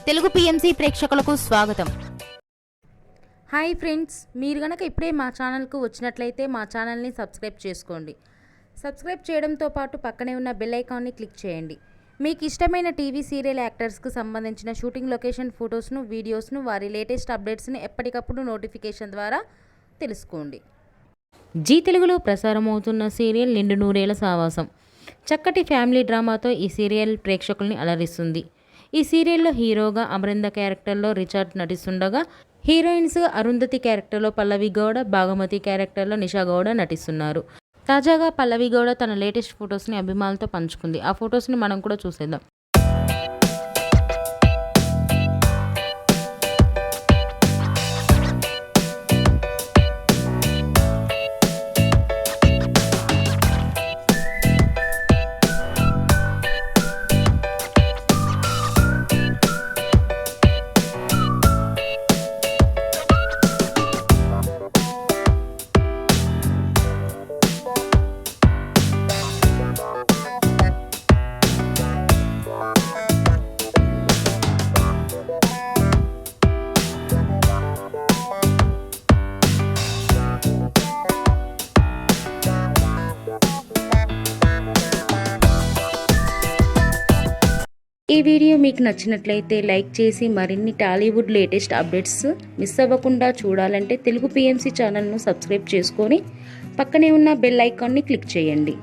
Telugu PMC ప్రేక్షకులకు స్వాగతం. Hi friends, మీరు గనక ఇప్పుడే మా ఛానల్కు వచ్చినట్లయితే మా ఛానల్ని సబ్స్క్రైబ్ చేసుకోండి. సబ్స్క్రైబ్ చేయడంతో పాటు పక్కనే ఉన్న బెల్ ఐకాన్ని క్లిక్ చేయండి. మీకు ఇష్టమైన టీవీ సీరియల్ యాక్టర్స్కు సంబంధించిన షూటింగ్ లొకేషన్ ఫొటోస్ను, వీడియోస్ను, వారి లేటెస్ట్ అప్డేట్స్ని ఎప్పటికప్పుడు నోటిఫికేషన్ ద్వారా తెలుసుకోండి. జీ తెలుగులో ప్రసారమవుతున్న సీరియల్ నిండు నూరేళ్ల సావాసం చక్కటి ఫ్యామిలీ డ్రామాతో ఈ సీరియల్ ప్రేక్షకుల్ని అలరిస్తుంది. ఈ సీరియల్లో హీరోగా అమరింద క్యారెక్టర్లో రిచర్డ్ నటిస్తుండగా, హీరోయిన్స్గా అరుంధతి క్యారెక్టర్లో పల్లవి గౌడ, భాగమతి క్యారెక్టర్లో నిషా గౌడ నటిస్తున్నారు. తాజాగా పల్లవి గౌడ తన లేటెస్ట్ ఫొటోస్ని అభిమానులతో పంచుకుంది. ఆ ఫొటోస్ని మనం కూడా చూసేద్దాం. ఈ వీడియో మీకు నచ్చినట్లయితే లైక్ చేసి మరిన్ని టాలీవుడ్ లేటెస్ట్ అప్డేట్స్ మిస్ అవ్వకుండా చూడాలంటే తెలుగు పిఎంసి ఛానల్ను సబ్స్క్రైబ్ చేసుకొని పక్కనే ఉన్న బెల్ ఐకాన్ని క్లిక్ చేయండి.